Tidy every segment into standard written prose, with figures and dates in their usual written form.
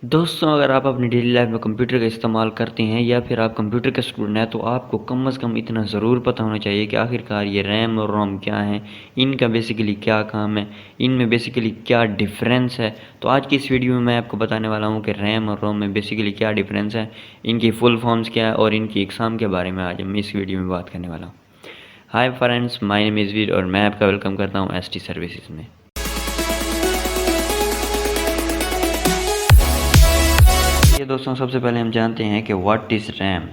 दोस्तों, अगर आप अपनी डेली लाइफ में कंप्यूटर का इस्तेमाल करते हैं या फिर आप कंप्यूटर के स्टूडेंट हैं तो आपको कम से कम इतना ज़रूर पता होना चाहिए कि आखिरकार ये रैम और रोम क्या हैं, इनका बेसिकली क्या काम है, इनमें बेसिकली क्या डिफरेंस है। तो आज की इस वीडियो में मैं आपको बताने वाला हूँ कि रैम और रोम में बेसिकली क्या डिफरेंस है, इनकी फुल फॉर्म्स क्या है और इनकी एग्ज़ाम के बारे में आज मैं इस वीडियो में बात करने वाला हूँ। Hi friends, my name is Veer और मैं आपका वेलकम करता हूँ एसटी सर्विसेज में। ये दोस्तों, सबसे पहले हम जानते हैं कि what is RAM.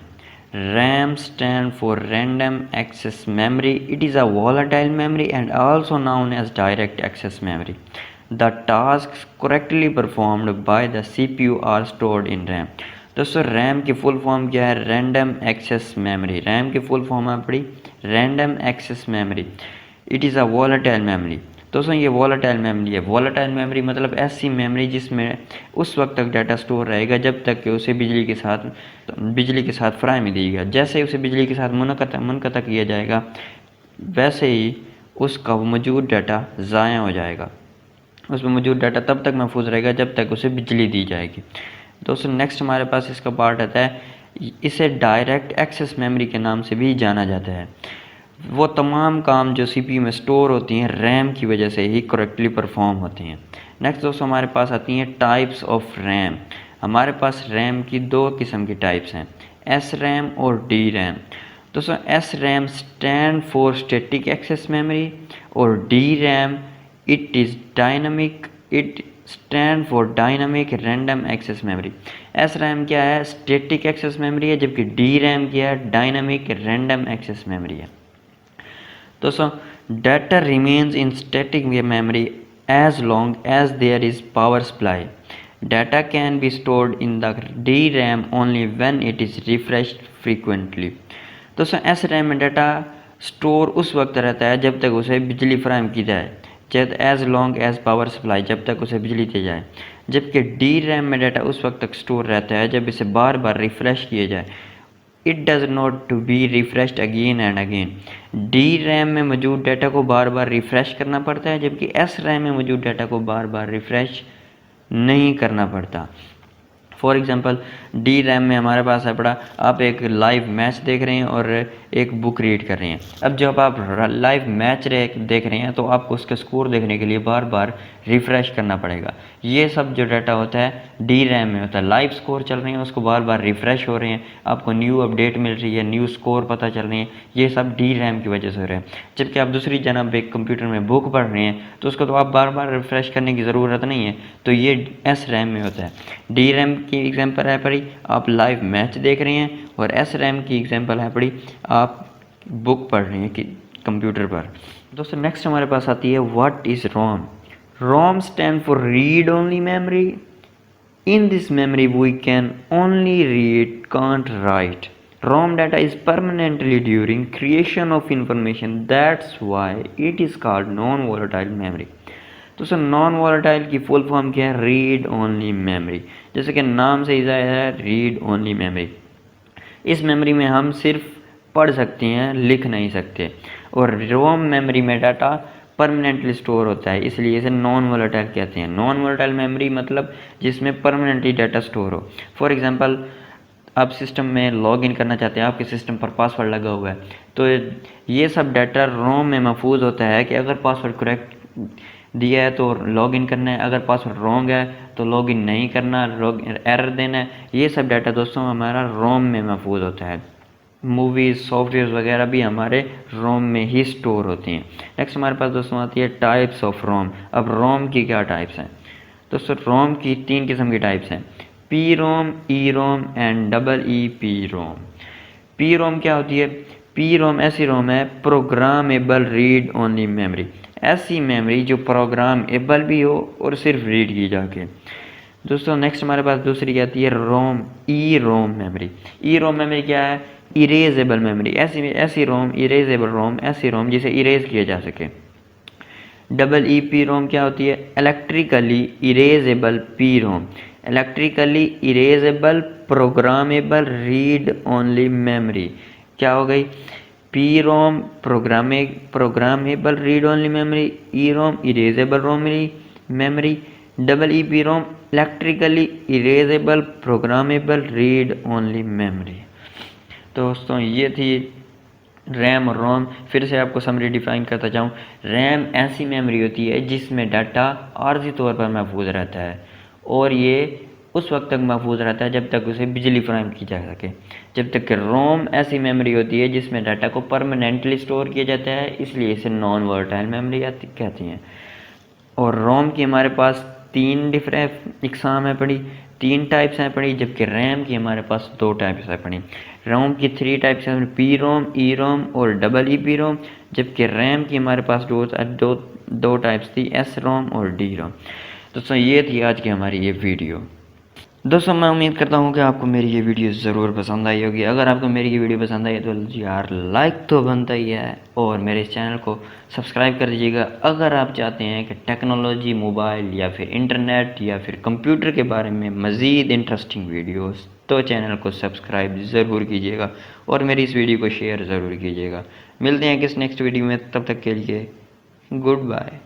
RAM stand for random access memory. It is a volatile memory and also known as direct access memory. The task correctly performed by the CPU are stored in RAM. दोस्तों, RAM की full form क्या है? Random access memory. RAM की full form है अपनी random access memory. It is a volatile memory. दोस्तों, ये volatile memory है। वोलेटाइल मेमोरी मतलब ऐसी मेमोरी जिसमें उस वक्त तक डाटा स्टोर रहेगा जब तक कि उसे बिजली के साथ फराहमी दी जाएगी। जैसे ही उसे बिजली के साथ मुनक़ता किया जाएगा वैसे ही उसका मौजूद डाटा ज़ाया हो जाएगा। उसमें मौजूद डाटा तब तक महफूज रहेगा जब तक उसे बिजली दी जाएगी। दोस्तों, नेक्स्ट हमारे पास इसका पार्ट आता है, इसे डायरेक्ट एक्सेस मेमोरी के नाम से भी जाना जाता है। वो तमाम काम जो CPU में स्टोर होती हैं रैम की वजह से ही करेक्टली परफॉर्म होते हैं। नेक्स्ट दोस्तों, हमारे पास आती हैं टाइप्स ऑफ रैम। हमारे पास रैम की दो किस्म की टाइप्स हैं, SRAM और DRAM। दोस्तों, SRAM stand for static access memory और DRAM it stand for dynamic random access memory. SRAM क्या है? स्टैटिक एक्सेस मेमोरी है, जबकि DRAM क्या है? डायनामिक रैंडम एक्सेस मेमोरी है। दोस्तों, data remains in static memory as long as there is power supply. Data can be stored in the DRAM only when it is refreshed frequently. दोस्तों, SRAM में data store उस वक्त रहता है जब तक उसे बिजली फराहम की जाए, as long as power supply, जब तक उसे बिजली दी जाए। जबकि DRAM में डाटा उस वक्त तक स्टोर रहता है जब इसे बार बार रिफ़्रेश किया जाए। It does not to be refreshed again and again. DRAM में मौजूद डाटा को बार बार रिफ़्रेश करना पड़ता है, जबकि SRAM में मौजूद डाटा को बार बार रिफ़्रेश नहीं करना पड़ता। फॉर एग्ज़ाम्पल, DRAM में हमारे पास है पड़ा, आप एक लाइव मैच देख रहे हैं और एक बुक रीड कर रहे हैं। अब जब आप लाइव मैच देख रहे हैं तो आपको उसके स्कोर देखने के लिए बार बार रिफ़्रेश करना पड़ेगा। ये सब जो डाटा होता है DRAM में होता है। लाइव स्कोर चल रहे हैं, उसको बार बार रिफ़्रेश हो रहे हैं, आपको न्यू अपडेट मिल रही है, न्यू स्कोर पता चल रहे हैं, ये सब DRAM की वजह से हो रहे हैं। जबकि आप दूसरी जनाब एक कंप्यूटर में बुक पढ़ रहे हैं तो उसको तो आप बार बार रिफ़्रेश करने की ज़रूरत नहीं है, तो ये SRAM में होता है। DRAM की एग्जांपल है पड़ी, आप लाइव मैच देख रहे हैं, और SRAM की एग्जांपल है पड़ी, आप बुक पढ़ रहे हैं कि कंप्यूटर पर। दोस्तों, नेक्स्ट हमारे पास आती है what is ROM। ROM stand for read only memory. In this memory we can only read, can't write. ROM data is permanently during creation of information, that's why it is called non-volatile memory। तो sir, non volatile की full form क्या है? Read only memory. जैसे कि नाम से ही जाहिर है, रीड ओनली मेमोरी। इस मेमोरी में हम सिर्फ पढ़ सकते हैं, लिख नहीं सकते। और रोम मेमोरी में डाटा परमानेंटली स्टोर होता है, इसलिए इसे नॉन वोलेटाइल कहते हैं। नॉन वोलेटाइल मेमोरी मतलब जिसमें परमानेंटली डाटा स्टोर हो। फॉर एग्जांपल, आप सिस्टम में लॉग इन करना चाहते हैं, आपके सिस्टम पर पासवर्ड लगा हुआ है, तो ये सब डाटा रोम में महफूज होता है कि अगर पासवर्ड करेक्ट दिया है तो लॉग इन करना है, अगर पासवर्ड रॉन्ग है तो लॉग इन नहीं करना, एरर देना है। ये सब डाटा दोस्तों हमारा रोम में महफूज होता है। मूवीज़, सॉफ्टवेयर वगैरह भी हमारे रोम में ही स्टोर होती हैं। नेक्स्ट हमारे पास दोस्तों आती है टाइप्स ऑफ रोम। अब रोम की क्या टाइप्स हैं? दोस्तों, रोम की 3 किस्म की टाइप्स हैं, PROM, EROM and EEPROM। PROM क्या होती है? PROM ऐसी रोम है, प्रोग्रामेबल रीड ओनली मेमोरी। ऐसी मेमोरी जो प्रोग्रामेबल भी हो और सिर्फ रीड की जाके। दोस्तों, नेक्स्ट हमारे पास दूसरी आती है रोम, EROM मेमोरी। EROM मेमोरी क्या है? Erasable memory. ऐसी रोम, इरेजेबल रोम, ऐसी रोम जिसे इरेज किया जा सके। EEPROM क्या होती है? Electrically erasable PROM। Electrically erasable programmable read only memory. क्या हो गई? PROM programmable read only memory, EROM erasable ROM memory, double EEPROM electrically erasable programmable read only memory. दोस्तों ये थी रैम और रोम। फिर से आपको समरी डिफाइन करता जाऊँ। रैम ऐसी मेमोरी होती है जिसमें डाटा आर्जी तौर पर महफूज रहता है और ये उस वक्त तक महफूज रहता है जब तक उसे बिजली फराहम की जा सके। जब तक कि रोम ऐसी मेमोरी होती है जिसमें डाटा को परमानेंटली स्टोर किया जाता है, इसलिए इसे नॉन वर्टाइल मेमोरी कहती हैं। और रोम की हमारे पास 3 डिफरेंट इकसाम है पड़ी, 3 टाइप्स हैं पड़ी, जबकि रैम की हमारे पास 2 टाइप्स है पड़ी। रोम की 3 टाइप्स हैं, पी रोम, ई रोम और डबल ई रोम, जबकि रैम की हमारे पास दो टाइप्स थी, एस रोम और डी रोम। दोस्तों ये थी आज की हमारी ये वीडियो। दोस्तों मैं उम्मीद करता हूँ कि आपको मेरी ये वीडियो ज़रूर पसंद आई होगी। अगर आपको मेरी ये वीडियो पसंद आई तो यार लाइक तो बनता ही है और मेरे इस चैनल को सब्सक्राइब कर दीजिएगा। अगर आप चाहते हैं कि टेक्नोलॉजी, मोबाइल या फिर इंटरनेट या फिर कंप्यूटर के बारे में मज़ीद इंटरेस्टिंग वीडियोस, तो चैनल को सब्सक्राइब ज़रूर कीजिएगा और मेरी इस वीडियो को शेयर ज़रूर कीजिएगा। मिलते हैं किस नेक्स्ट वीडियो में, तब तक के लिए गुड बाय।